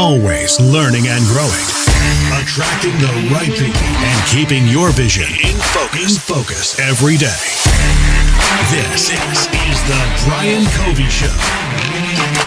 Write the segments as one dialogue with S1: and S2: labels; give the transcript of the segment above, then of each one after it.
S1: always learning and growing, attracting the right people, and keeping your vision in focus every day. This is the Brian Covey Show.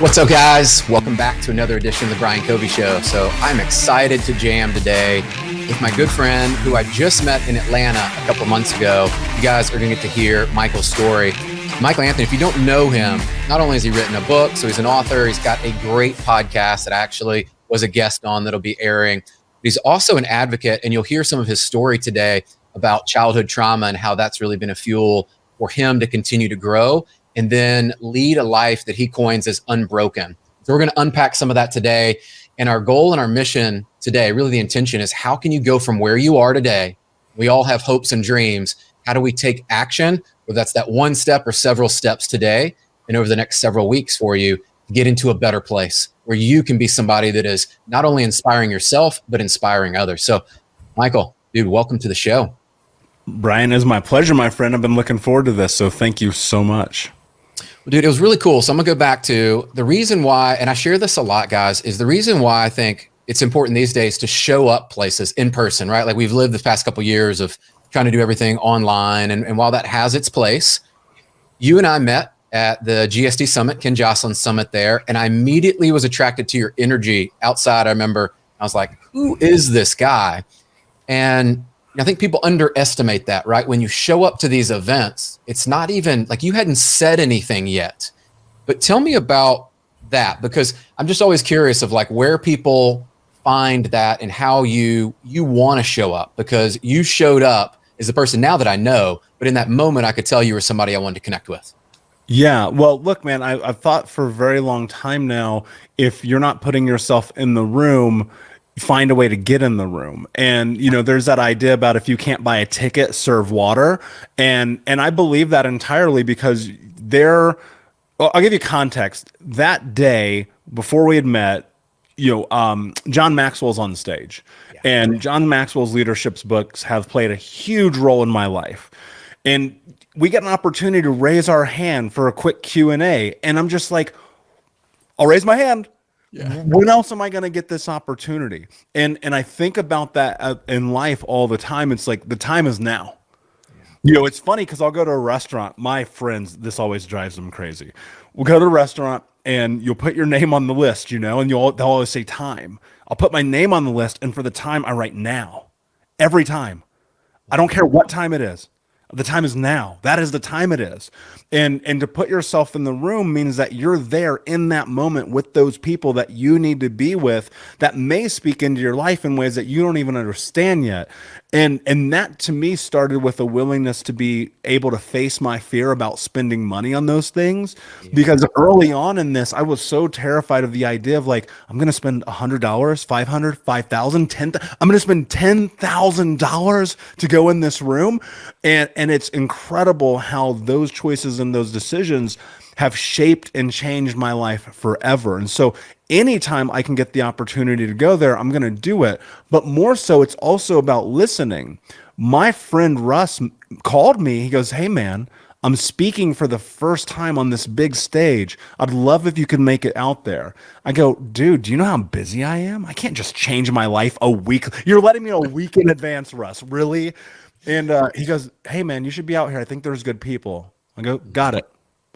S2: What's up, guys? Welcome back to another edition of the Brian Covey Show. So I'm excited to jam today with my good friend who I just met in Atlanta a couple months ago. You guys are going to get to hear Michael's story. Michael Anthony, if you don't know him, not only has he written a book, so he's an author, he's got a great podcast that I actually was a guest on that'll be airing. But he's also an advocate, and you'll hear some of his story today about childhood trauma and how that's really been a fuel for him to continue to grow and then lead a life that he coins as unbroken. So we're going to unpack some of that today. And our goal and our mission today, really the intention is, how can you go from where you are today? We all have hopes and dreams. How do we take action? Whether that's that one step or several steps today and over the next several weeks for you to get into a better place where you can be somebody that is not only inspiring yourself, but inspiring others. So Michael, dude, welcome to the show.
S3: Brian, it's my pleasure, my friend. I've been looking forward to this. So thank you so much.
S2: Well, dude, it was really cool. So I'm gonna go back to the reason why, and I share this a lot, guys, is the reason why I think it's important these days to show up places in person, right? Like we've lived the past couple of years of trying to do everything online. And while that has its place, you and I met at the GSD Summit, Ken Jocelyn Summit there. And I immediately was attracted to your energy outside. I remember I was like, who is this guy? And I think people underestimate that, right? When you show up to these events, it's not even like you hadn't said anything yet. But tell me about that, because I'm just always curious of like where people find that and how you want to show up, because you showed up as the person now that I know, but in that moment I could tell you were somebody I wanted to connect with.
S3: Yeah. Well, look, man, I've thought for a very long time now, if you're not putting yourself in the room, find a way to get in the room. And, you know, there's that idea about if you can't buy a ticket, serve water. And I believe that entirely, because I'll give you context. That day before we had met, John Maxwell's on stage. Yeah. And John Maxwell's leadership books have played a huge role in my life. And we get an opportunity to raise our hand for a quick Q&A. And I'm just like, I'll raise my hand. Yeah. When else am I going to get this opportunity? And I think about that in life all the time. It's like the time is now. Yeah. It's funny because I'll go to a restaurant. My friends, this always drives them crazy. We'll go to a restaurant and you'll put your name on the list, and they'll always say time. I'll put my name on the list, and for the time I write now. Every time. I don't care what time it is. The time is now. That is the time it is. And to put yourself in the room means that you're there in that moment with those people that you need to be with, that may speak into your life in ways that you don't even understand yet. And that to me started with a willingness to be able to face my fear about spending money on those things. Yeah. Because early on in this, I was so terrified of the idea of like, I'm going to spend $100, $500, $5,000, $10,000. I'm going to spend $10,000 to go in this room. And it's incredible how those choices and those decisions have shaped and changed my life forever. And so anytime I can get the opportunity to go there, I'm going to do it. But more so, it's also about listening. My friend Russ called me. He goes, "Hey, man, I'm speaking for the first time on this big stage. I'd love if you could make it out there." I go, "Dude, do you know how busy I am? I can't just change my life a week. You're letting me know a week in advance, Russ. Really?" And he goes, "Hey, man, you should be out here. I think there's good people." I go, "Got it.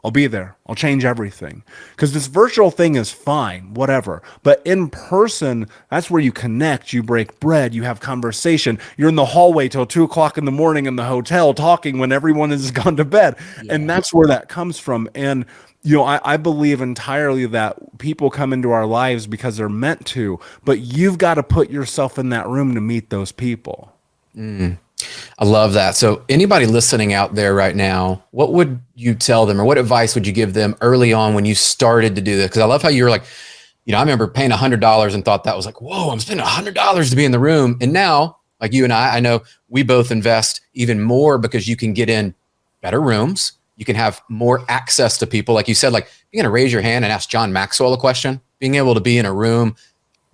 S3: I'll be there. I'll change everything." Because this virtual thing is fine, whatever. But in person, that's where you connect, you break bread, you have conversation. You're in the hallway till 2:00 in the morning in the hotel talking when everyone has gone to bed. Yeah. And that's where that comes from. And I believe entirely that people come into our lives because they're meant to, but you've got to put yourself in that room to meet those people.
S2: I love that. So anybody listening out there right now, what would you tell them, or what advice would you give them early on when you started to do this? Because I love how you were like, I remember paying $100 and thought that was like, whoa, I'm spending $100 to be in the room. And now, like you and I know we both invest even more because you can get in better rooms. You can have more access to people. Like you said, like you're going to raise your hand and ask John Maxwell a question, being able to be in a room,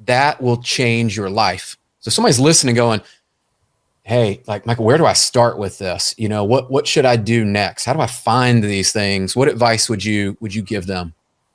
S2: that will change your life. So somebody's listening going, hey, like, Michael, where do I start with this? What should I do next? How do I find these things? What advice would you give them?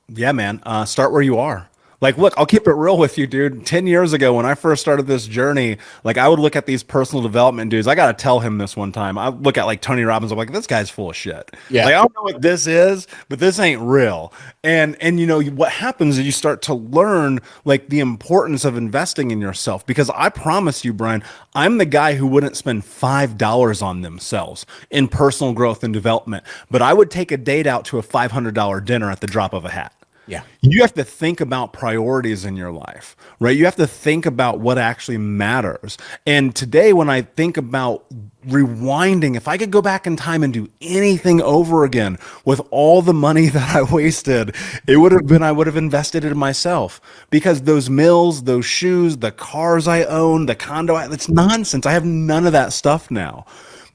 S3: Yeah, man. Start where you are. Like, look, I'll keep it real with you, dude. 10 years ago, when I first started this journey, like I would look at these personal development dudes. I got to tell him this one time. I look at like Tony Robbins. I'm like, this guy's full of shit.
S2: Yeah.
S3: Like, I don't know what this is, but this ain't real. And you know, what happens is you start to learn like the importance of investing in yourself, because I promise you, Brian, I'm the guy who wouldn't spend $5 on themselves in personal growth and development, but I would take a date out to a $500 dinner at the drop of a hat.
S2: Yeah.
S3: You have to think about priorities in your life, right? You have to think about what actually matters. And today, when I think about rewinding, if I could go back in time and do anything over again with all the money that I wasted, it would have been, I would have invested it in myself, because those meals, those shoes, the cars I own, the condo, it's nonsense. I have none of that stuff now.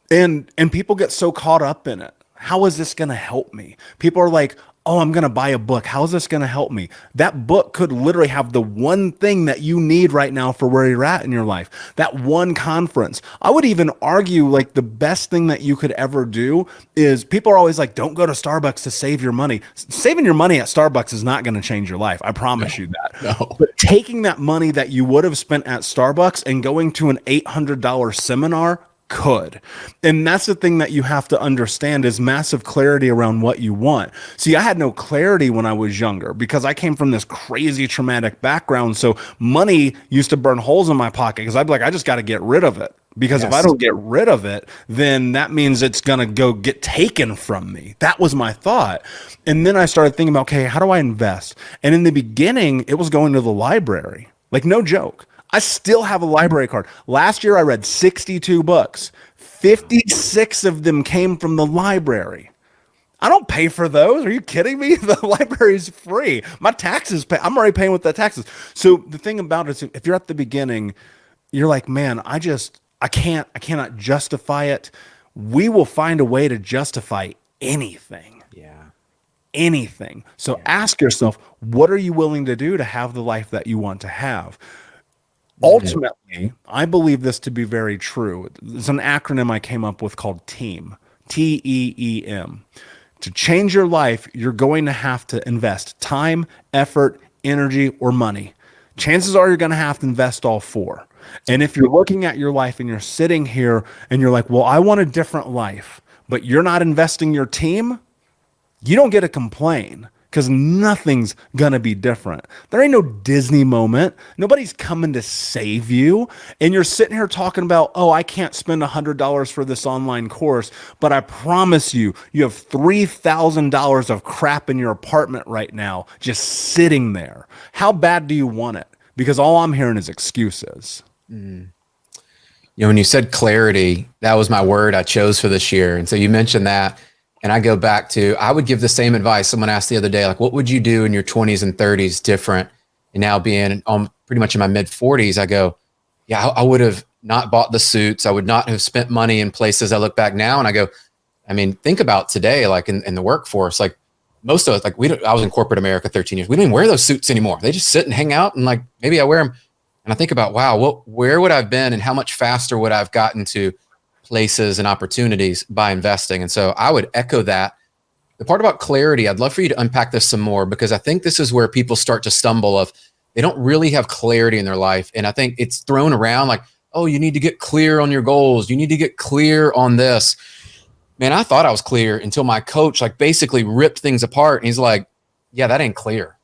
S3: And people get so caught up in it. How is this going to help me? People are like, oh, I'm going to buy a book. How is this going to help me? That book could literally have the one thing that you need right now for where you're at in your life. That one conference. I would even argue like the best thing that you could ever do is, people are always like, don't go to Starbucks to save your money. Saving your money at Starbucks is not going to change your life. I promise you that.
S2: No.
S3: But taking that money that you would have spent at Starbucks and going to an $800 seminar could. And that's the thing that you have to understand, is massive clarity around what you want. See, I had no clarity when I was younger because I came from this crazy traumatic background. So money used to burn holes in my pocket because I'd be like, I just got to get rid of it. Because if I don't get rid of it, then that means it's going to go get taken from me. That was my thought. And then I started thinking about, okay, how do I invest? And in the beginning, it was going to the library. Like, no joke. I still have a library card. Last year, I read 62 books. 56 of them came from the library. I don't pay for those. Are you kidding me? The library is free. My taxes pay. I'm already paying with the taxes. So the thing about it is, if you're at the beginning, you're like, man, I cannot justify it. We will find a way to justify anything.
S2: Yeah.
S3: Anything. So ask yourself, what are you willing to do to have the life that you want to have? Ultimately, I believe this to be very true. It's an acronym I came up with called TEAM, TEEM. To change your life, you're going to have to invest time, effort, energy, or money. Chances are you're going to have to invest all four. And if you're looking at your life and you're sitting here and you're like, well, I want a different life, but you're not investing your team, you don't get to complain, because nothing's going to be different. There ain't no Disney moment. Nobody's coming to save you. And you're sitting here talking about, oh, I can't spend $100 for this online course, but I promise you, you have $3,000 of crap in your apartment right now just sitting there. How bad do you want it? Because all I'm hearing is excuses.
S2: You know, when you said clarity, that was my word I chose for this year. And so you mentioned that. And I go back to, I would give the same advice. Someone asked the other day, like, what would you do in your 20s and 30s different? And now being pretty much in my mid 40s, I go, yeah, I would have not bought the suits. I would not have spent money in places. I look back now and I go, I mean, think about today, like in the workforce, like most of us, like I was in corporate America 13 years. We don't even wear those suits anymore. They just sit and hang out, and like, maybe I wear them. And I think about, wow, where would I have been and how much faster would I have gotten to places and opportunities by investing? And so I would echo that. The part about clarity, I'd love for you to unpack this some more, because I think this is where people start to stumble of, they don't really have clarity in their life. And I think it's thrown around like, oh, you need to get clear on your goals. You need to get clear on this. Man, I thought I was clear until my coach like basically ripped things apart. And he's like, yeah, that ain't clear.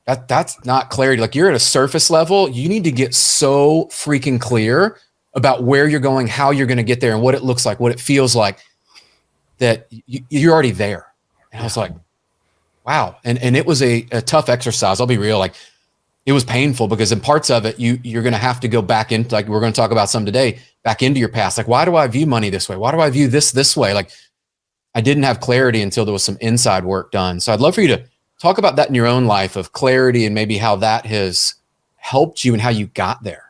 S2: That's not clarity. Like, you're at a surface level. You need to get so freaking clear about where you're going, how you're going to get there, and what it looks like, what it feels like, that you're already there. And I was like, wow. And it was a tough exercise. I'll be real. Like, it was painful, because in parts of it, you're going to have to go back into, like we're going to talk about some today, back into your past. Like, why do I view money this way? Why do I view this way? Like, I didn't have clarity until there was some inside work done. So I'd love for you to talk about that in your own life, of clarity, and maybe how that has helped you and how you got there.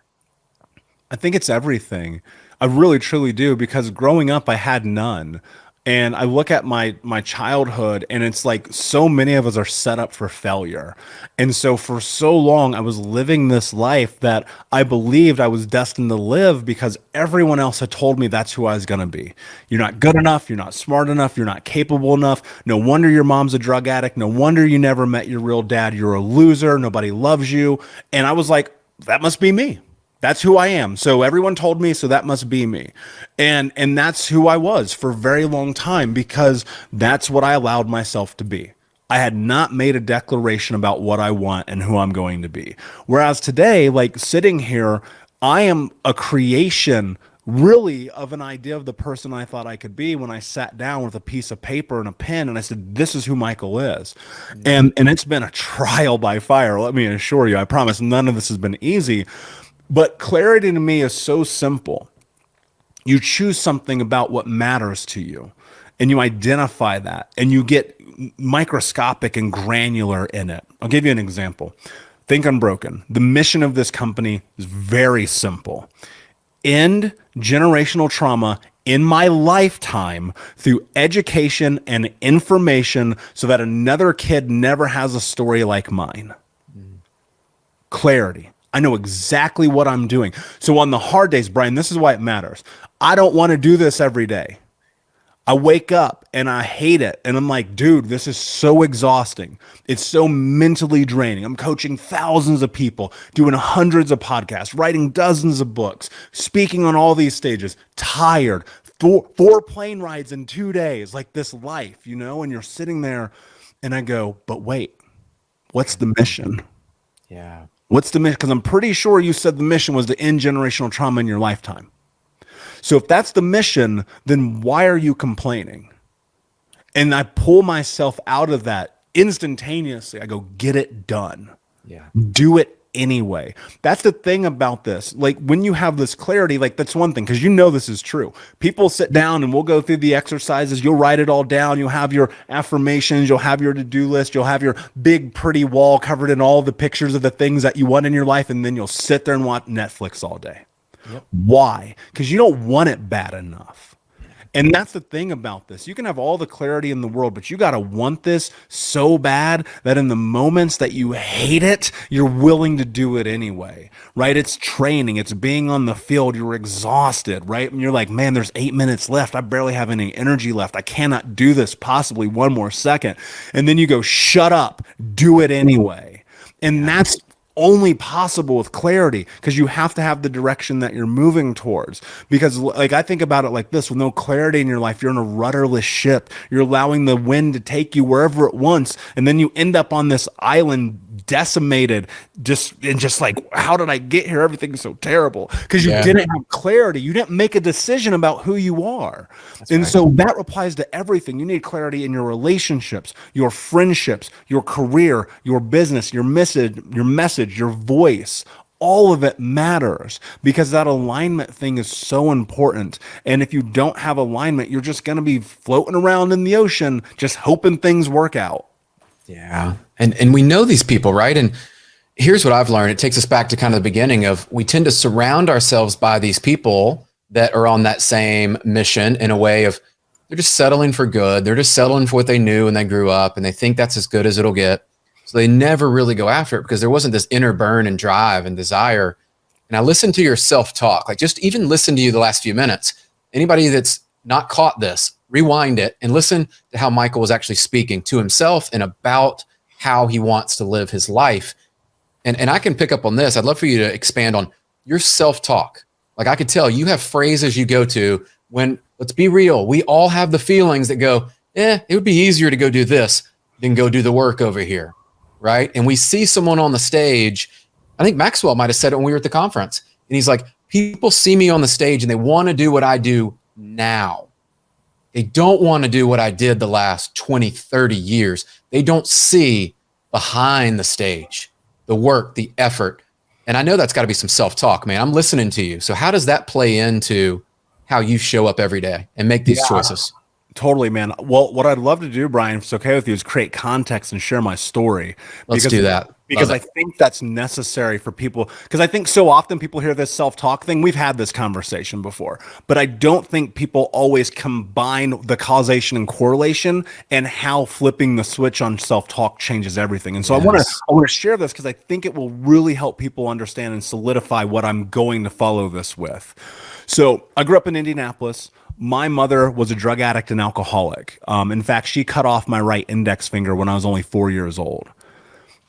S2: I
S3: think it's everything. I really, truly do, because growing up, I had none. And I look at my childhood, and it's like so many of us are set up for failure. And so for so long, I was living this life that I believed I was destined to live because everyone else had told me that's who I was going to be. You're not good enough. You're not smart enough. You're not capable enough. No wonder your mom's a drug addict. No wonder you never met your real dad. You're a loser. Nobody loves you. And I was like, that must be me. That's who I am. So everyone told me, so that must be me. And that's who I was for a very long time because that's what I allowed myself to be. I had not made a declaration about what I want and who I'm going to be. Whereas today, like sitting here, I am a creation really of an idea of the person I thought I could be when I sat down with a piece of paper and a pen and I said, this is who Michael is. And it's been a trial by fire. Let me assure you, I promise none of this has been easy. But clarity to me is so simple. You choose something about what matters to you, and you identify that, and you get microscopic and granular in it. I'll give you an example. Think Unbroken. The mission of this company is very simple. End generational trauma in my lifetime through education and information so that another kid never has a story like mine. Clarity. I know exactly what I'm doing. So on the hard days, Brian, this is why it matters. I don't want to do this every day. I wake up and I hate it. And I'm like, dude, this is so exhausting. It's so mentally draining. I'm coaching thousands of people, doing hundreds of podcasts, writing dozens of books, speaking on all these stages, tired, four plane rides in 2 days, like this life, you know, and you're sitting there and I go, but wait, what's the mission?
S2: Yeah.
S3: What's the mission? Because I'm pretty sure you said the mission was to end generational trauma in your lifetime. So if that's the mission, then why are you complaining? And I pull myself out of that instantaneously. I go, get it done.
S2: Yeah.
S3: Do it anyway. That's the thing about this. Like when you have this clarity, like that's one thing, because you know this is true. People sit down and we'll go through the exercises. You'll write it all down. You'll have your affirmations. You'll have your to-do list. You'll have your big pretty wall covered in all the pictures of the things that you want in your life. And then you'll sit there and watch Netflix all day. Yep. Why? Because you don't want it bad enough. And that's the thing about this. You can have all the clarity in the world, but you got to want this so bad that in the moments that you hate it, you're willing to do it anyway, right? It's training. It's being on the field. You're exhausted, right? And you're like, man, there's 8 minutes left. I barely have any energy left. I cannot do this possibly one more second. And then you go, shut up, do it anyway. And that's only possible with clarity because you have to have the direction that you're moving towards. Because like I think about it like this, with no clarity in your life, you're in a rudderless ship. You're allowing the wind to take you wherever it wants. And then you end up on this island decimated, just like, how did I get here? Everything's so terrible because you didn't have clarity. You didn't make a decision about who you are. That's right. So that applies to everything. You need clarity in your relationships, your friendships, your career, your business, your message, your voice. All of it matters because that alignment thing is so important. And if you don't have alignment, you're just going to be floating around in the ocean, just hoping things work out.
S2: Yeah. And we know these people, right? And here's what I've learned. It takes us back to kind of the beginning of, we tend to surround ourselves by these people that are on that same mission in a way of, they're just settling for good. They're just settling for what they knew when they grew up and they think that's as good as it'll get. So they never really go after it because there wasn't this inner burn and drive and desire. And I listened to your self-talk, like just even listen to you the last few minutes. Anybody that's not caught this, rewind it and listen to how Michael was actually speaking to himself and about how he wants to live his life. And I can pick up on this. I'd love for you to expand on your self-talk. Like I could tell you have phrases you go to when, let's be real, we all have the feelings that go, it would be easier to go do this than go do the work over here, right? And we see someone on the stage, I think Maxwell might have said it when we were at the conference, and he's like, people see me on the stage and they want to do what I do now. They don't want to do what I did the last 20, 30 years. They don't see behind the stage, the work, the effort. And I know that's got to be some self-talk, man. I'm listening to you. So how does that play into how you show up every day and make these choices?
S3: Totally, man. Well, what I'd love to do, Brian, if it's okay with you, is create context and share my story.
S2: Let's do that.
S3: because I think that's necessary for people. Because I think so often people hear this self-talk thing. We've had this conversation before, but I don't think people always combine the causation and correlation and how flipping the switch on self-talk changes everything. And so I want to share this because I think it will really help people understand and solidify what I'm going to follow this with. So I grew up in Indianapolis. My mother was a drug addict and alcoholic. In fact, she cut off my right index finger when I was only 4 years old.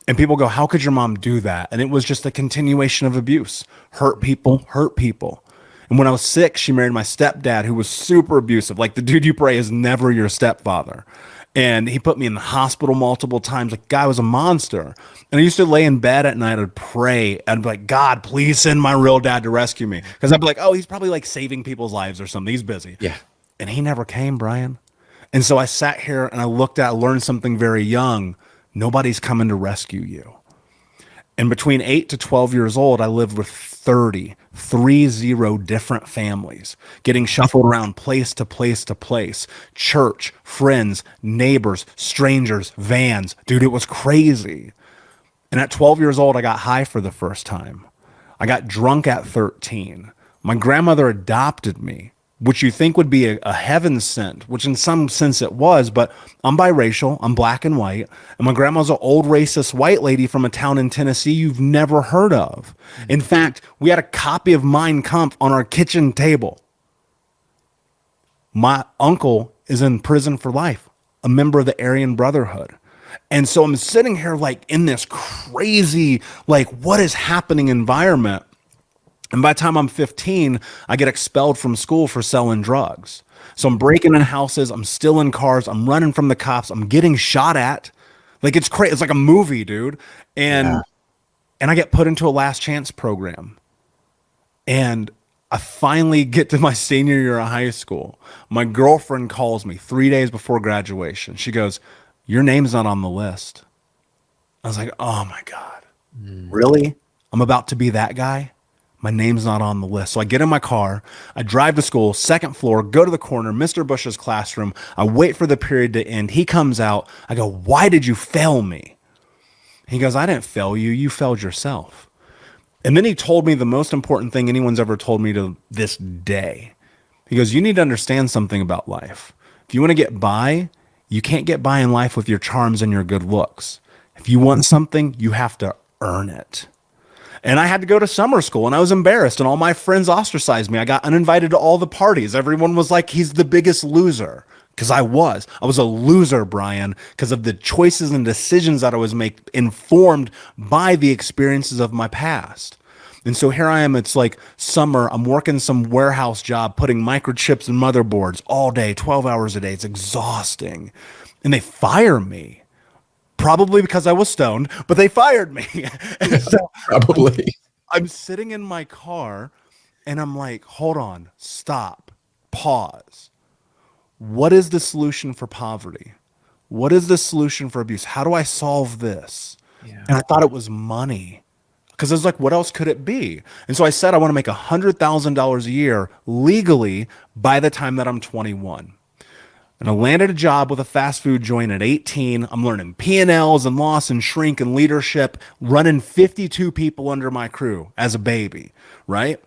S3: And people go, how could your mom do that? And it was just a continuation of abuse. Hurt people, hurt people. And when I was 6, she married my stepdad, who was super abusive. Like, the dude you pray is never your stepfather. And he put me in the hospital multiple times. Like, guy was a monster. And I used to lay in bed at night and pray. And be like, God, please send my real dad to rescue me. Because I'd be like, oh, he's probably like saving people's lives or something. He's busy.
S2: Yeah.
S3: And he never came, Brian. And so I sat here and I learned something very young. Nobody's coming to rescue you. And between 8 to 12 years old, I lived with 30 different families, getting shuffled around place to place to place. Church, friends, neighbors, strangers, vans. Dude, it was crazy. And at 12 years old, I got high for the first time. I got drunk at 13. My grandmother adopted me, which you think would be a heaven sent, which in some sense it was, but I'm biracial, I'm black and white, and my grandma's an old racist white lady from a town in Tennessee you've never heard of. In fact, we had a copy of Mein Kampf on our kitchen table. My uncle is in prison for life, a member of the Aryan Brotherhood. And so I'm sitting here like in this crazy, like, what is happening environment. And by the time I'm 15, I get expelled from school for selling drugs. So I'm breaking in houses. I'm still in cars. I'm running from the cops. I'm getting shot at. Like, it's crazy. It's like a movie, dude. And I get put into a last chance program. And I finally get to my senior year of high school. My girlfriend calls me 3 days before graduation. She goes, your name's not on the list. I was like, oh my God, really? I'm about to be that guy? My name's not on the list. So I get in my car, I drive to school, second floor, go to the corner, Mr. Bush's classroom. I wait for the period to end. He comes out. I go, why did you fail me? He goes, I didn't fail you. You failed yourself. And then he told me the most important thing anyone's ever told me to this day. He goes, you need to understand something about life. If you want to get by, you can't get by in life with your charms and your good looks. If you want something, you have to earn it. And I had to go to summer school and I was embarrassed and all my friends ostracized me. I got uninvited to all the parties. Everyone was like, he's the biggest loser. Because I was a loser, Brian, because of the choices and decisions that I was making, informed by the experiences of my past. And so here I am, it's like summer, I'm working some warehouse job, putting microchips and motherboards all day, 12 hours a day. It's exhausting. And they fire me. Probably because I was stoned, but they fired me. So
S2: probably.
S3: I'm sitting in my car and I'm like, hold on, stop, pause. What is the solution for poverty? What is the solution for abuse? How do I solve this? Yeah. And I thought it was money because I was like, what else could it be? And so I said, I want to make $100,000 a year legally by the time that I'm 21. And I landed a job with a fast food joint at 18. I'm learning P&Ls and loss and shrink and leadership, running 52 people under my crew as a baby, right?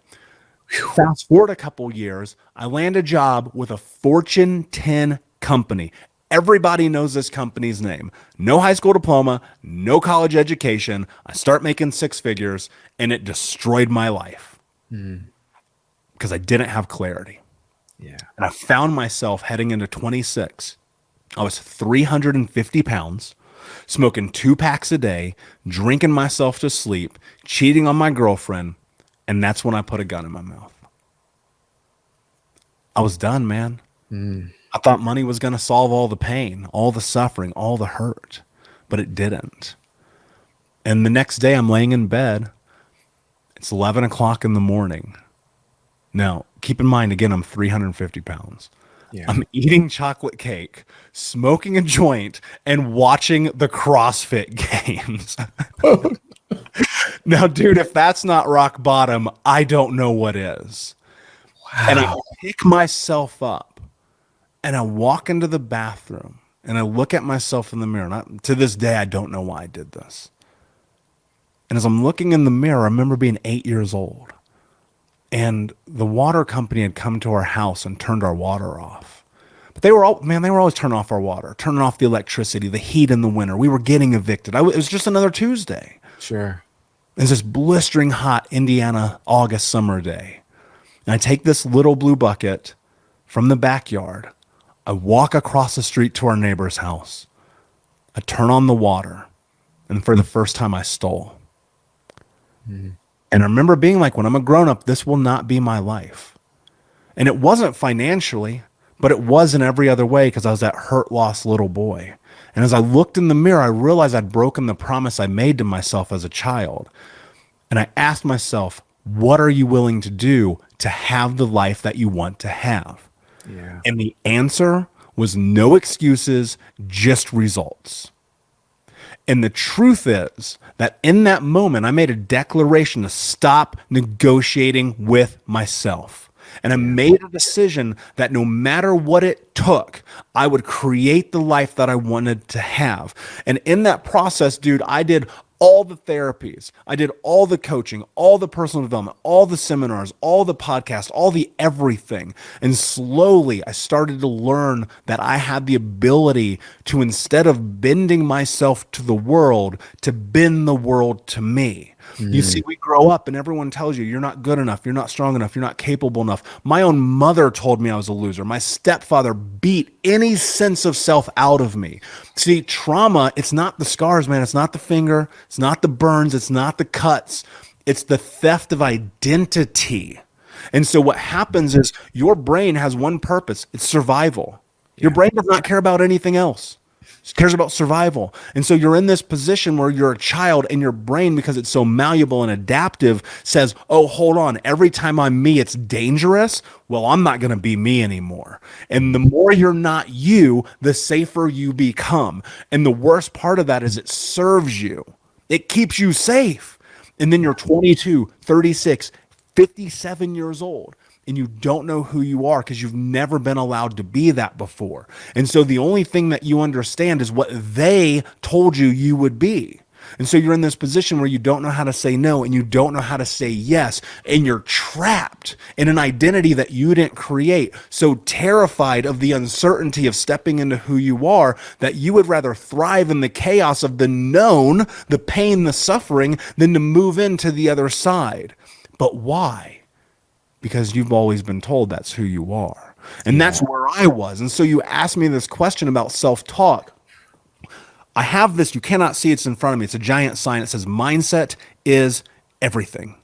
S3: Fast forward a couple years, I land a job with a Fortune 10 company. Everybody knows this company's name. No high school diploma, no college education. I start making six figures, and it destroyed my life because I didn't have clarity. Yeah. And I found myself heading into 26. I was 350 pounds, smoking 2 packs a day, drinking myself to sleep, cheating on my girlfriend. And that's when I put a gun in my mouth. I was done, man. I thought money was going to solve all the pain, all the suffering, all the hurt, but it didn't. And the next day I'm laying in bed. It's 11 o'clock in the morning. Now, keep in mind, again, I'm 350 pounds. Yeah. I'm eating chocolate cake, smoking a joint, and watching the CrossFit games. Now, dude, if that's not rock bottom, I don't know what is. Wow. And I pick myself up, and I walk into the bathroom, and I look at myself in the mirror. And to this day, I don't know why I did this. And as I'm looking in the mirror, I remember being 8 years old. And the water company had come to our house and turned our water off. But they were always turning off our water, turning off the electricity, the heat in the winter. We were getting evicted. It was just another Tuesday.
S2: Sure.
S3: It's this blistering hot Indiana August summer day. And I take this little blue bucket from the backyard. I walk across the street to our neighbor's house. I turn on the water. And for the first time, I stole. And I remember being like, when I'm a grown up, this will not be my life. And it wasn't financially, but it was in every other way because I was that hurt, lost little boy. And as I looked in the mirror, I realized I'd broken the promise I made to myself as a child. And I asked myself, what are you willing to do to have the life that you want to have?
S2: Yeah.
S3: And the answer was no excuses, just results. And the truth is that in that moment, I made a declaration to stop negotiating with myself. And I made a decision that no matter what it took, I would create the life that I wanted to have. And in that process, dude, I did all the therapies. I did all the coaching, all the personal development, all the seminars, all the podcasts, all the everything. And slowly I started to learn that I had the ability to, instead of bending myself to the world, to bend the world to me. You see, we grow up and everyone tells you, you're not good enough, you're not strong enough, you're not capable enough. My own mother told me I was a loser. My stepfather beat any sense of self out of me. See, trauma, it's not the scars, man. It's not the finger. It's not the burns. It's not the cuts. It's the theft of identity. And so what happens is your brain has one purpose. It's survival. Your brain does not care about anything else. It cares about survival. And so you're in this position where you're a child and your brain, because it's so malleable and adaptive, says, oh, hold on. Every time I'm me, it's dangerous. Well, I'm not going to be me anymore. And the more you're not you, the safer you become. And the worst part of that is it serves you. It keeps you safe. And then you're 22, 36, 57 years old. And you don't know who you are because you've never been allowed to be that before. And so the only thing that you understand is what they told you you would be. And so you're in this position where you don't know how to say no and you don't know how to say yes. And you're trapped in an identity that you didn't create. So terrified of the uncertainty of stepping into who you are that you would rather thrive in the chaos of the known, the pain, the suffering, than to move into the other side. But why? Because you've always been told that's who you are. And that's where I was. And so you asked me this question about self-talk. I have this, you cannot see it's in front of me. It's a giant sign that says mindset is everything.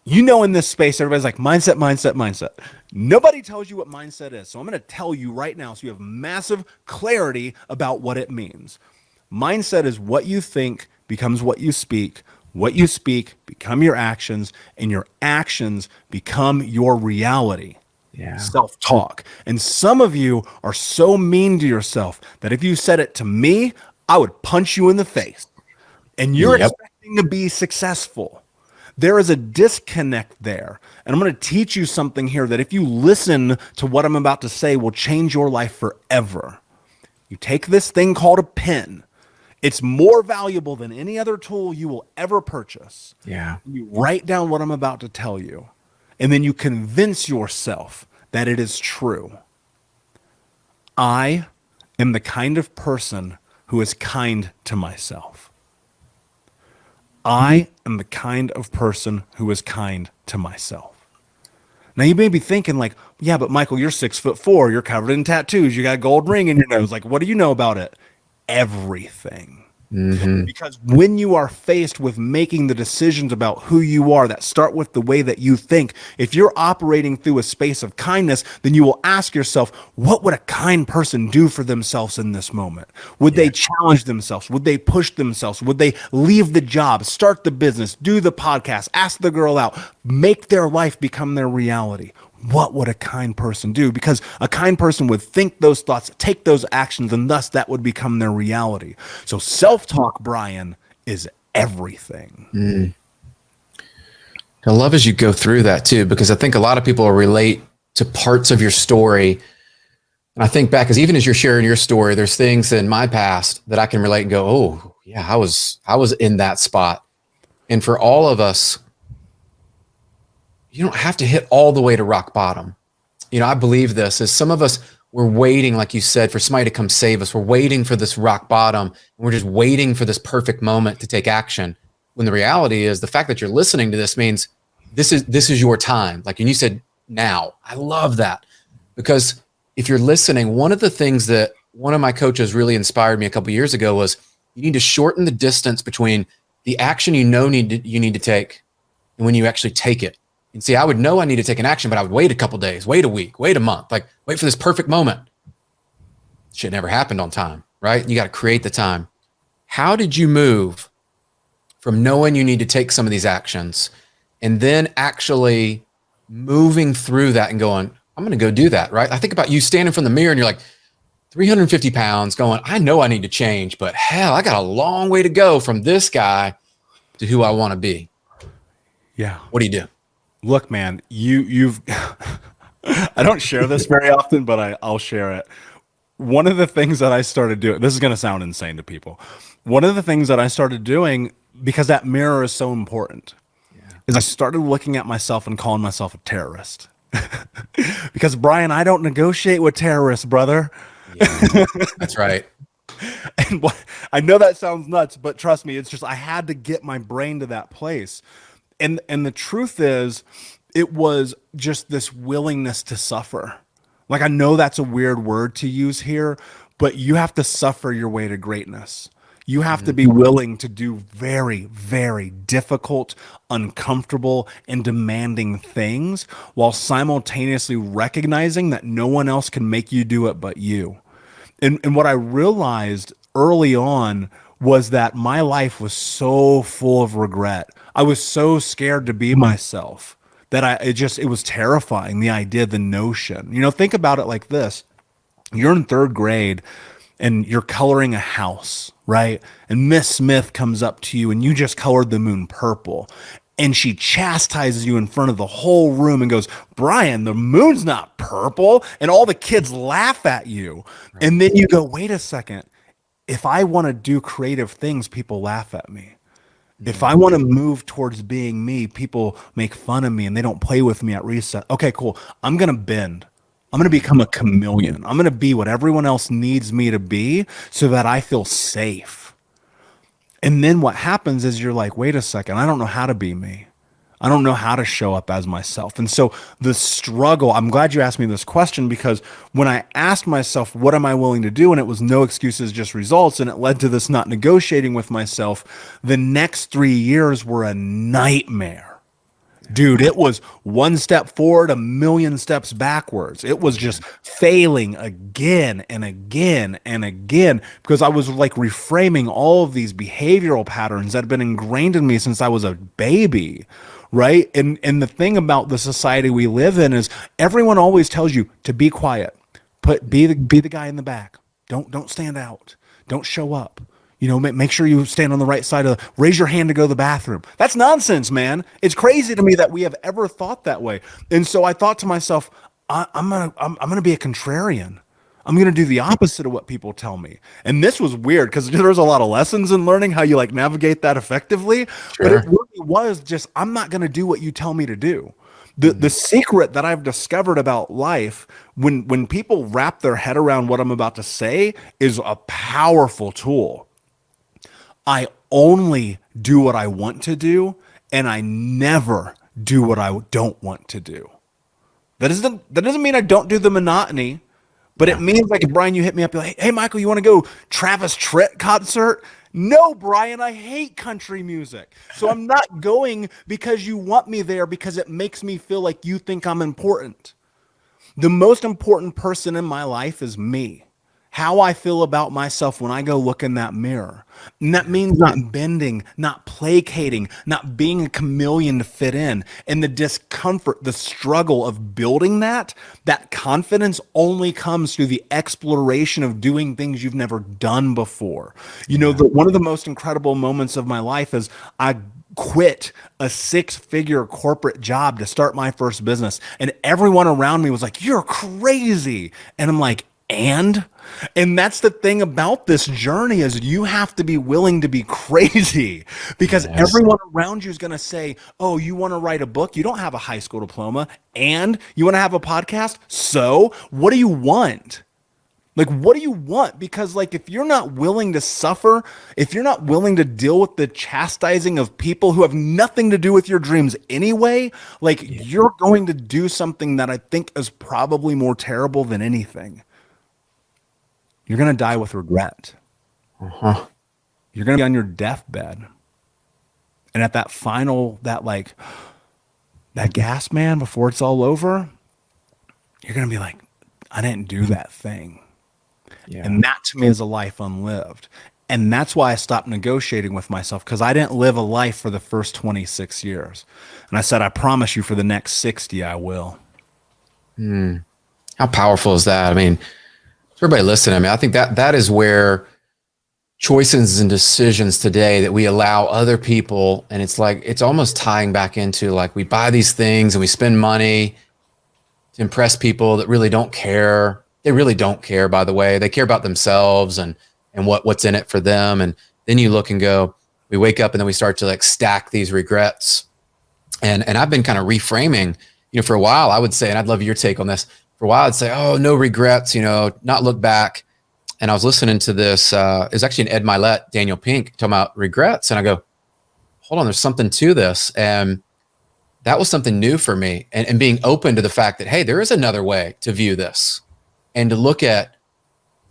S3: You know, in this space, everybody's like mindset, mindset, mindset. Nobody tells you what mindset is. So I'm going to tell you right now so you have massive clarity about what it means. Mindset is what you think becomes what you speak. What you speak become your actions, and your actions become your reality.
S2: Yeah.
S3: Self-talk. And some of you are so mean to yourself that if you said it to me, I would punch you in the face. And you're expecting to be successful. There is a disconnect there. And I'm going to teach you something here that if you listen to what I'm about to say will change your life forever. You take this thing called a pen. It's more valuable than any other tool you will ever purchase.
S2: Yeah.
S3: You write down what I'm about to tell you, and then you convince yourself that it is true. I am the kind of person who is kind to myself. I am the kind of person who is kind to myself. Now you may be thinking like, yeah, but Michael, you're 6'4", you're covered in tattoos, you got a gold ring in your nose. Like, what do you know about it? Everything. Because when you are faced with making the decisions about who you are that start with the way that you think, if you're operating through a space of kindness, then you will ask yourself, what would a kind person do for themselves in this moment? Would they challenge themselves? Would they push themselves? Would they leave the job, start the business, do the podcast, ask the girl out, make their life become their reality? What would a kind person do? Because a kind person would think those thoughts, take those actions, and thus that would become their reality. So self-talk, Brian, is everything.
S2: I love as you go through that too, because I think a lot of people relate to parts of your story. And I think back, as even as you're sharing your story, there's things in my past that I can relate and go, oh yeah, I was in that spot. And for all of us, you don't have to hit all the way to rock bottom. I believe this is some of us, we're waiting, like you said, for somebody to come save us. We're waiting for this rock bottom. And we're just waiting for this perfect moment to take action. When the reality is the fact that you're listening to this means this is your time. Like, and you said now, I love that, because if you're listening, one of the things that one of my coaches really inspired me a couple of years ago was you need to shorten the distance between the action you need to take and when you actually take it. And see, I would know I need to take an action, but I would wait a couple days, wait a week, wait a month, like wait for this perfect moment. Shit never happened on time, right? You got to create the time. How did you move from knowing you need to take some of these actions and then actually moving through that and going, I'm going to go do that, right? I think about you standing from the mirror and you're like 350 pounds going, I know I need to change, but hell, I got a long way to go from this guy to who I want to be.
S3: Yeah.
S2: What do you do?
S3: Look, man, you've I don't share this very often, but I'll share it. One of the things that I started doing, this is going to sound insane to people. One of the things that I started doing, because that mirror is so important, is I started looking at myself and calling myself a terrorist. Because Brian, I don't negotiate with terrorists, brother.
S2: Yeah, that's right.
S3: And I know that sounds nuts, but trust me, it's just I had to get my brain to that place. And the truth is, it was just this willingness to suffer. Like, I know that's a weird word to use here, but you have to suffer your way to greatness. You have to be willing to do very, very difficult, uncomfortable, and demanding things while simultaneously recognizing that no one else can make you do it but you. And what I realized early on was that my life was so full of regret. I was so scared to be myself that it was terrifying, the idea, the notion. Think about it like this. You're in third grade and you're coloring a house, right? And Miss Smith comes up to you and you just colored the moon purple. And she chastises you in front of the whole room and goes, Brian, the moon's not purple. And all the kids laugh at you. Right. And then you go, wait a second. If I want to do creative things, people laugh at me. If I want to move towards being me, people make fun of me and they don't play with me at recess. Okay, cool. I'm going to bend. I'm going to become a chameleon. I'm going to be what everyone else needs me to be so that I feel safe. And then what happens is you're like, wait a second, I don't know how to be me. I don't know how to show up as myself. And so the struggle, I'm glad you asked me this question, because when I asked myself, what am I willing to do? And it was no excuses, just results. And it led to this not negotiating with myself. The next 3 years were a nightmare. Dude, it was one step forward, a million steps backwards. It was just failing again and again and again, because I was like reframing all of these behavioral patterns that had been ingrained in me since I was a baby. Right. And the thing about the society we live in is everyone always tells you to be quiet, be the guy in the back. Don't stand out. Don't show up. Make sure you stand on the right side raise your hand to go to the bathroom. That's nonsense, man. It's crazy to me that we have ever thought that way. And so I thought to myself, I'm gonna be a contrarian. I'm going to do the opposite of what people tell me. And this was weird because there's a lot of lessons in learning how you navigate that effectively. Sure. But it really was just, I'm not going to do what you tell me to do. The secret that I've discovered about life, when people wrap their head around what I'm about to say, is a powerful tool. I only do what I want to do, and I never do what I don't want to do. That doesn't mean I don't do the monotony. But it means, like, if Brian, you hit me up, you're like, hey, Michael, you want to go Travis Tritt concert? No, Brian, I hate country music. So I'm not going because you want me there, because it makes me feel like you think I'm important. The most important person in my life is me. How I feel about myself when I go look in that mirror. And that means not bending, not placating, not being a chameleon to fit in. And the discomfort, the struggle of building that confidence only comes through the exploration of doing things you've never done before. One of the most incredible moments of my life is I quit a 6-figure corporate job to start my first business. And everyone around me was like, you're crazy. And I'm like, And that's the thing about this journey is you have to be willing to be crazy because everyone around you is going to say, oh, you want to write a book? You don't have a high school diploma and you want to have a podcast. So what do you want? Like, what do you want? Because like, if you're not willing to suffer, if you're not willing to deal with the chastising of people who have nothing to do with your dreams anyway, like you're going to do something that I think is probably more terrible than anything. You're going to die with regret. You're going to be on your deathbed. And at that final, that gas, man, before it's all over, you're going to be like, I didn't do that thing. Yeah. And that to me is a life unlived. And that's why I stopped negotiating with myself, because I didn't live a life for the first 26 years. And I said, I promise you for the next 60, I will.
S2: How powerful is that? I mean, for everybody listening, I mean, I think that is where choices and decisions today that we allow other people, and it's like, it's almost tying back into like we buy these things and we spend money to impress people that really don't care. They really don't care, by the way. They care about themselves and what's in it for them. And then you look and go, we wake up and then we start to like stack these regrets. And I've been kind of reframing, for a while I would say, and I'd love your take on this. For a while I'd say, oh, no regrets, not look back. And I was listening to this, it was actually an Ed Milet, Daniel Pink talking about regrets. And I go, hold on, there's something to this. And that was something new for me, and being open to the fact that, hey, there is another way to view this. And to look at,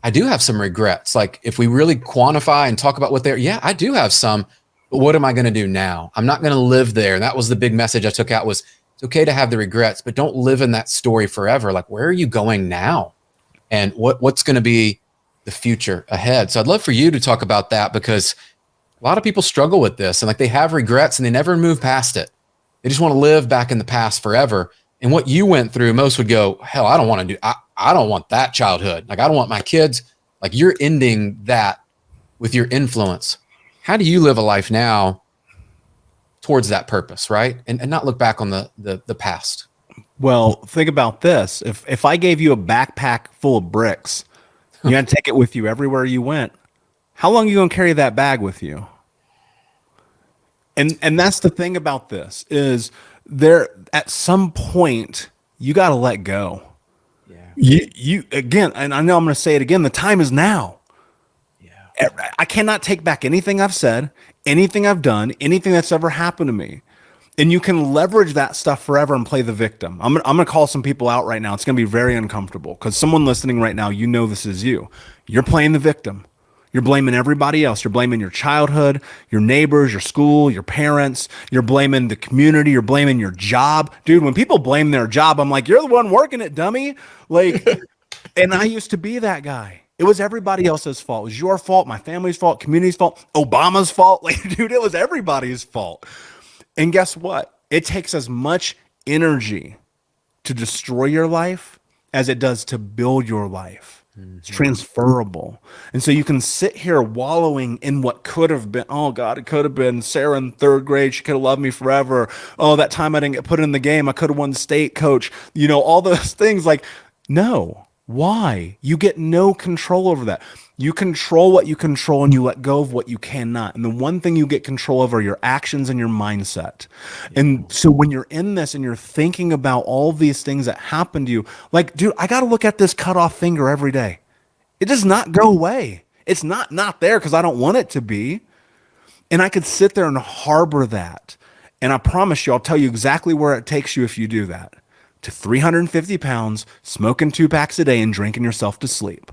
S2: I do have some regrets. Like if we really quantify and talk about what they're, yeah, I do have some, but what am I going to do now? I'm not going to live there. And that was the big message I took out was it's okay to have the regrets, but don't live in that story forever. Like, where are you going now? And what's going to be the future ahead? So I'd love for you to talk about that, because a lot of people struggle with this and like they have regrets and they never move past it. They just want to live back in the past forever. And what you went through, most would go, hell, I don't want to do, I don't want that childhood. Like, I don't want my kids, like you're ending that with your influence. How do you live a life now towards that purpose, right? And not look back on the past.
S3: Well, think about this. If I gave you a backpack full of bricks, you had to take it with you everywhere you went. How long are you going to carry that bag with you? And that's the thing about this is there at some point you got to let go. Yeah. You again, and I know I'm going to say it again. The time is now. Yeah. I cannot take back anything I've said, anything I've done, anything that's ever happened to me. And you can leverage that stuff forever and play the victim. I'm going to call some people out right now. It's going to be very uncomfortable because someone listening right now, this is you. You're playing the victim. You're blaming everybody else. You're blaming your childhood, your neighbors, your school, your parents. You're blaming the community. You're blaming your job. Dude, when people blame their job, I'm like, you're the one working it, dummy. Like, and I used to be that guy. It was everybody else's fault. It was your fault, my family's fault, community's fault, Obama's fault. Like, dude, it was everybody's fault. And guess what? It takes as much energy to destroy your life as it does to build your life. It's transferable. And so you can sit here wallowing in what could have been. Oh God, it could have been Sarah in third grade. She could have loved me forever. Oh, that time I didn't get put in the game. I could have won state coach. All those things. Like, no. Why? You get no control over that. You control what you control and you let go of what you cannot. And the one thing you get control of are your actions and your mindset. And so when you're in this and you're thinking about all these things that happen to you, like, dude, I got to look at this cut off finger every day. It does not go away. It's not there because I don't want it to be. And I could sit there and harbor that. And I promise you, I'll tell you exactly where it takes you if you do that. To 350 pounds, smoking 2 packs a day and drinking yourself to sleep.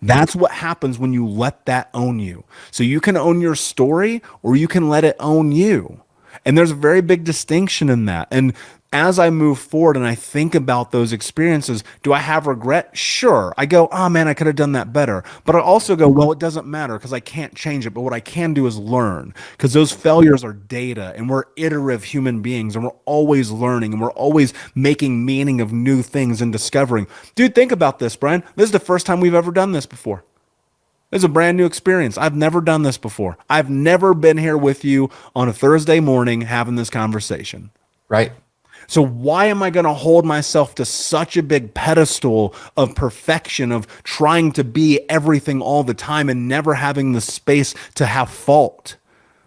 S3: That's what happens when you let that own you. So you can own your story or you can let it own you. And there's a very big distinction in that. And as I move forward and I think about those experiences, do I have regret? Sure. I go, oh man, I could have done that better. But I also go, well, it doesn't matter because I can't change it. But what I can do is learn, because those failures are data and we're iterative human beings and we're always learning and we're always making meaning of new things and discovering. Dude, think about this, Brian. This is the first time we've ever done this before. This is a brand new experience. I've never done this before. I've never been here with you on a Thursday morning having this conversation.
S2: Right.
S3: So why am I going to hold myself to such a big pedestal of perfection, of trying to be everything all the time and never having the space to have fault?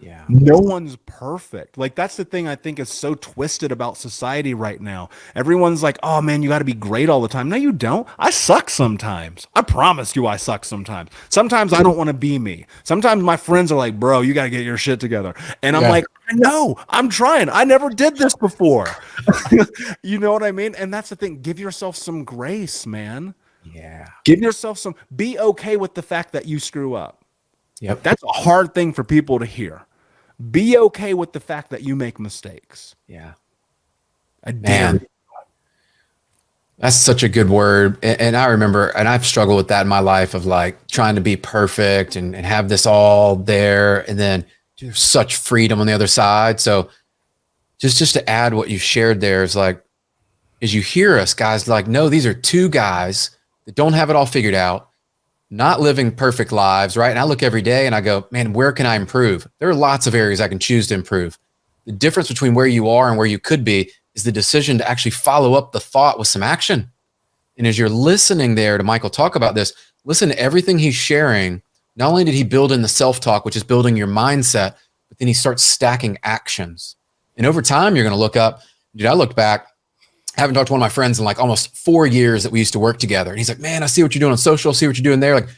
S2: Yeah.
S3: No one's perfect. Like, that's the thing I think is so twisted about society right now. Everyone's like, oh man, you got to be great all the time. No, you don't. I suck sometimes. I promise you I suck sometimes. Sometimes I don't want to be me. Sometimes my friends are like, bro, you got to get your shit together. And I'm like, I know, I'm trying. I never did this before. You know what I mean? And that's the thing. Give yourself some grace, man.
S2: Yeah.
S3: Give yourself some, be okay with the fact that you screw up.
S2: Yep.
S3: That's a hard thing for people to hear. Be okay with the fact that you make mistakes.
S2: Yeah.
S3: I dare you.
S2: That's such a good word. And I remember, and I've struggled with that in my life of like trying to be perfect and have this all there. And then there's such freedom on the other side. So just to add what you shared there is like, as you hear us guys, like, no, these are two guys that don't have it all figured out, not living perfect lives, right? And I look every day and I go, man, where can I improve? There are lots of areas I can choose to improve. The difference between where you are and where you could be is the decision to actually follow up the thought with some action. And as you're listening there to Michael talk about this, listen to everything he's sharing. Not only did he build in the self-talk, which is building your mindset, but then he starts stacking actions. And over time, you're going to look up, dude, I looked back, I haven't talked to one of my friends in like almost 4 years that we used to work together. And he's like, man, I see what you're doing on social, see what you're doing there. Like,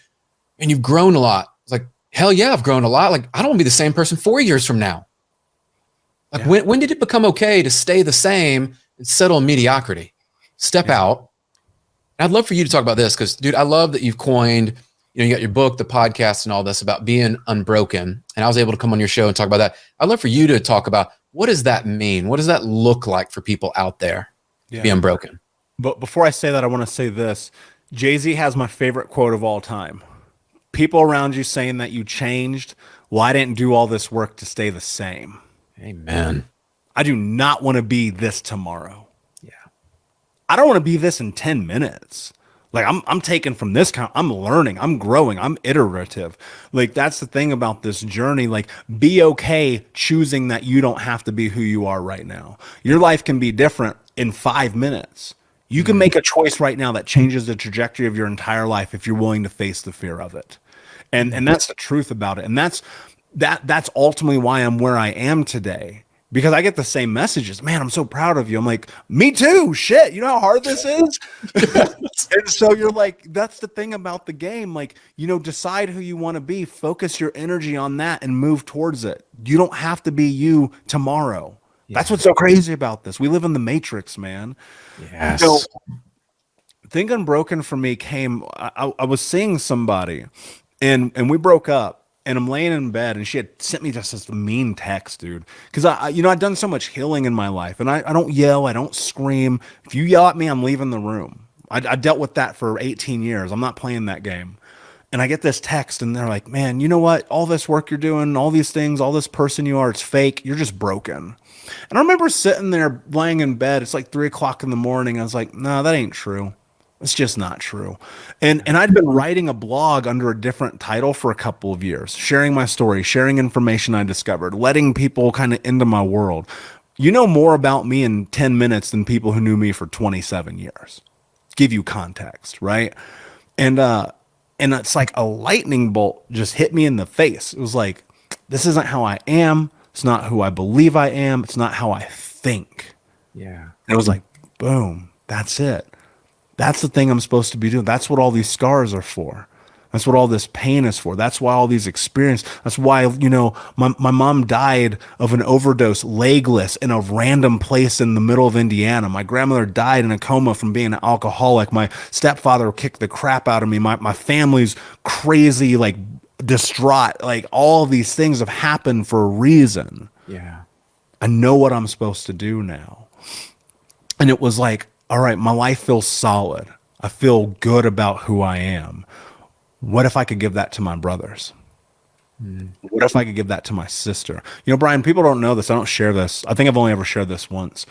S2: and you've grown a lot. It's like, hell yeah, I've grown a lot. Like, I don't want to be the same person 4 years from now. Like, when did it become okay to stay the same and settle in mediocrity? Step out. And I'd love for you to talk about this because, dude, I love that you've coined, you got your book, the podcast and all this about being unbroken. And I was able to come on your show and talk about that. I'd love for you to talk about, what does that mean? What does that look like for people out there? Be unbroken.
S3: But before I say that, I want to say this. JayZ has my favorite quote of all time. People around you saying that you changed. Well, I didn't do all this work to stay the same.
S2: Amen.
S3: I do not want to be this tomorrow.
S2: Yeah.
S3: I don't want to be this in 10 minutes. Like, I'm taking from this kind. I'm learning. I'm growing. I'm iterative. Like, that's the thing about this journey. Like, be okay choosing that you don't have to be who you are right now. Your life can be different in 5 minutes. You can make a choice right now that changes the trajectory of your entire life if you're willing to face the fear of it. And that's the truth about it. And that's ultimately why I'm where I am today. Because I get the same messages. Man, I'm so proud of you. I'm like, me too. Shit, you know how hard this is? And so you're like, that's the thing about the game. Like, decide who you want to be. Focus your energy on that and move towards it. You don't have to be you tomorrow. That's what's so crazy about this. We live in the Matrix, man.
S2: Yes.
S3: So, Think Unbroken for me came, I was seeing somebody and we broke up. And I'm laying in bed, and she had sent me just this mean text, dude. Because I've done so much healing in my life, and I don't yell, I don't scream. If you yell at me, I'm leaving the room. I dealt with that for 18 years. I'm not playing that game. And I get this text, and they're like, "Man, you know what? All this work you're doing, all these things, all this person you are, it's fake. You're just broken." And I remember sitting there, laying in bed. It's like 3 o'clock in the morning. I was like, "No, that ain't true. It's just not true." And I'd been writing a blog under a different title for a couple of years, sharing my story, sharing information I discovered, letting people kind of into my world. You know more about me in 10 minutes than people who knew me for 27 years. Give you context, right? And it's like a lightning bolt just hit me in the face. It was like, this isn't how I am. It's not who I believe I am. It's not how I think.
S2: Yeah.
S3: And it was like, boom, that's it. That's the thing I'm supposed to be doing. That's what all these scars are for. That's what all this pain is for. That's why all these experiences. That's why, my mom died of an overdose, legless, in a random place in the middle of Indiana. My grandmother died in a coma from being an alcoholic. My stepfather kicked the crap out of me. My family's crazy, like distraught. Like, all of these things have happened for a reason.
S2: Yeah.
S3: I know what I'm supposed to do now. And it was like, all right, my life feels solid. I feel good about who I am. What if I could give that to my brothers? What if I could give that to my sister? Brian, people don't know this. I don't share this. I think I've only ever shared this once.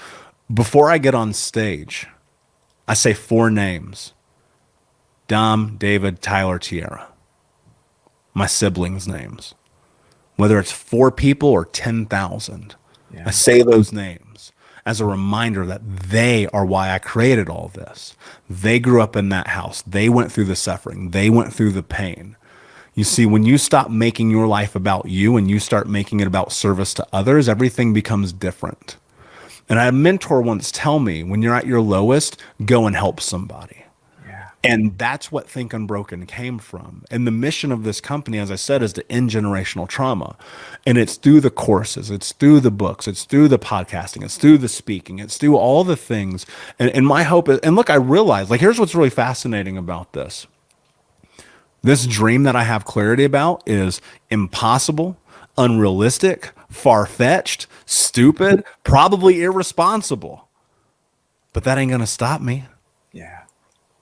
S3: Before I get on stage, I say 4 names: Dom, David, Tyler, Tierra. My siblings' names. Whether it's 4 people or 10,000. I say those names. as a reminder that they are why I created all this. They grew up in that house. They went through the suffering. They went through the pain. You see, when you stop making your life about you and you start making it about service to others, everything becomes different. And I had a mentor once tell me, when you're at your lowest, go and help somebody. And that's what Think Unbroken came from. And the mission of this company, as I said, is to end generational trauma. And it's through the courses, it's through the books, it's through the podcasting, it's through the speaking, it's through all the things. And my hope is, and look, I realize, like, here's what's really fascinating about this. This dream that I have clarity about is impossible, unrealistic, far-fetched, stupid, probably irresponsible. But that ain't going to stop me.
S2: Yeah.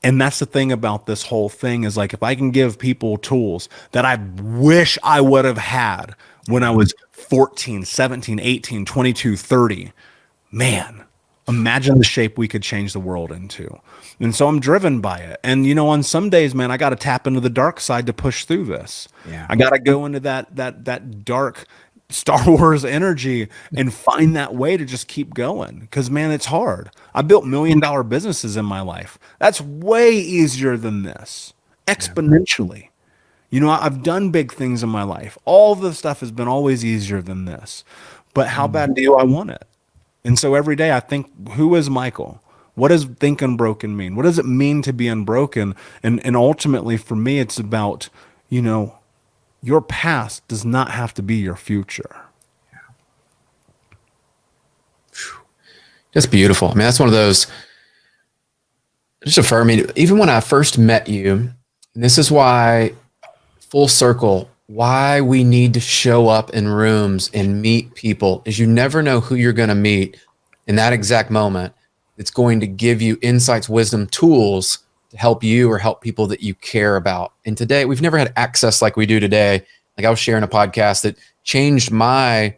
S3: And that's the thing about this whole thing is, like, if I can give people tools that I wish I would have had when I was 14, 17, 18, 22, 30, man, imagine the shape we could change the world into. And so I'm driven by it. And, you know, on some days, man, I got to tap into the dark side to push through this.
S2: Yeah.
S3: I got to go into that dark Star Wars energy and find that way to just keep going. Because, man, it's hard. I built $1 million businesses in my life. That's way easier than this, exponentially. You know, I've done big things in my life. All the stuff has been always easier than this. But how bad do I want it? And so every day I think, who is Michael? What does Think Unbroken mean? What does it mean to be unbroken? And ultimately, for me, it's about, you know, your past does not have to be your future.
S2: That's beautiful. I mean, that's one of those, just affirming, even when I first met you, and this is why, full circle, why we need to show up in rooms and meet people, is you never know who you're going to meet in that exact moment. It's going to give you insights, wisdom, tools to help you or help people that you care about. And today, we've never had access like we do today. Like, I was sharing a podcast that changed my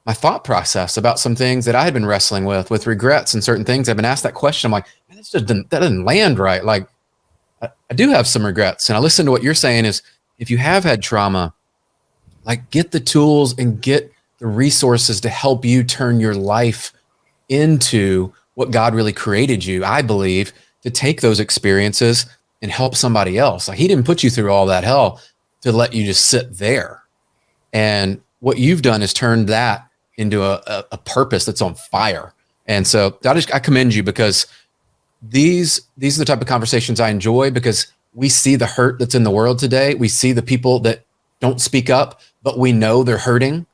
S2: thought process about some things that I had been wrestling with regrets and certain things. I've been asked that question. I'm like, man, that doesn't land right. Like, I do have some regrets. And I listen to what you're saying is, if you have had trauma, like, get the tools and get the resources to help you turn your life into what God really created you, I believe, to take those experiences and help somebody else. Like, he didn't put you through all that hell to let you just sit there. And what you've done is turned that into a purpose that's on fire. And so I commend you, because these are the type of conversations I enjoy, because we see the hurt that's in the world today. We see the people that don't speak up, but we know they're hurting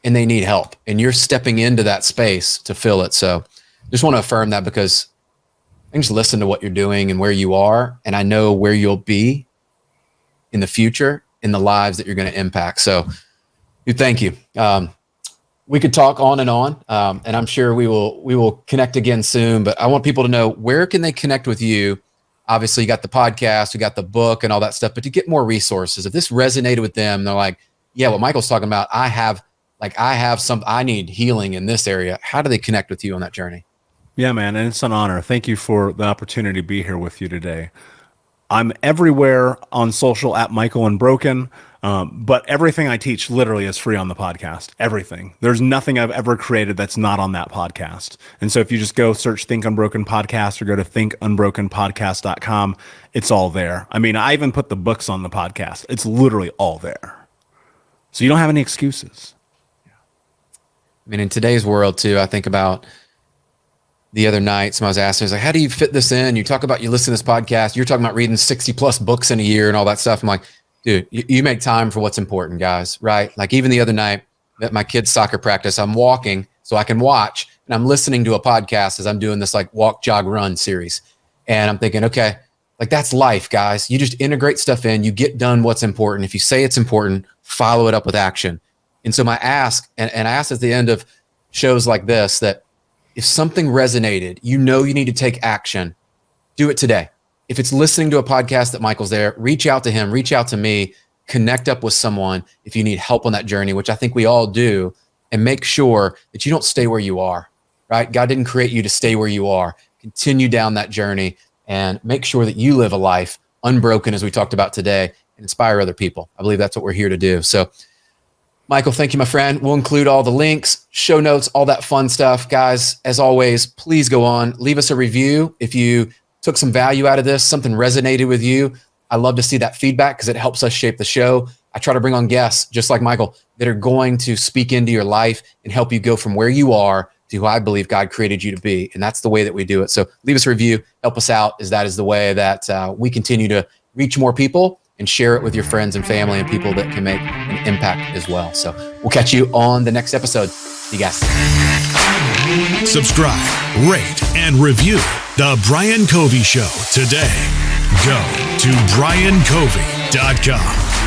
S2: and they need help. And you're stepping into that space to fill it. So just want to affirm that, because I can just listen to what you're doing and where you are, and I know where you'll be in the future, in the lives that you're going to impact. So dude, thank you. We could talk on, and I'm sure we will connect again soon, but I want people to know, where can they connect with you? Obviously, you got the podcast, you got the book and all that stuff, but to get more resources, if this resonated with them, they're like, yeah, what Michael's talking about, I need healing in this area. How do they connect with you on that journey?
S3: Yeah, man. And it's an honor. Thank you for the opportunity to be here with you today. I'm everywhere on social at Michael Unbroken. But everything I teach literally is free on the podcast. Everything. There's nothing I've ever created that's not on that podcast. And so if you just go search Think Unbroken Podcast or go to thinkunbrokenpodcast.com, it's all there. I mean, I even put the books on the podcast. It's literally all there. So you don't have any excuses.
S2: I mean, in today's world too, I think about the other night, somebody was asking, like, how do you fit this in? You talk about, you listen to this podcast, you're talking about reading 60 plus books in a year and all that stuff. I'm like, dude, you make time for what's important, guys, right? Like, even the other night at my kids' soccer practice, I'm walking so I can watch, and I'm listening to a podcast as I'm doing this like walk, jog, run series. And I'm thinking, okay, like, that's life, guys. You just integrate stuff in, you get done what's important. If you say it's important, follow it up with action. And so my ask, and I ask at the end of shows like this, that if something resonated, you need to take action, do it today. If it's listening to a podcast that Michael's there, reach out to him, reach out to me, connect up with someone if you need help on that journey, which I think we all do, and make sure that you don't stay where you are, right? God didn't create you to stay where you are. Continue down that journey and make sure that you live a life unbroken, as we talked about today, and inspire other people. I believe that's what we're here to do. So Michael, thank you, my friend. We'll include all the links, show notes, all that fun stuff. Guys, as always, please go on, leave us a review. If you took some value out of this, something resonated with you, I love to see that feedback because it helps us shape the show. I try to bring on guests, just like Michael, that are going to speak into your life and help you go from where you are to who I believe God created you to be. And that's the way that we do it. So leave us a review, help us out, as that is the way that we continue to reach more people and share it with your friends and family and people that can make an impact as well. So we'll catch you on the next episode. See you guys.
S1: Subscribe, rate, and review The Brian Covey Show today. Go to briancovey.com.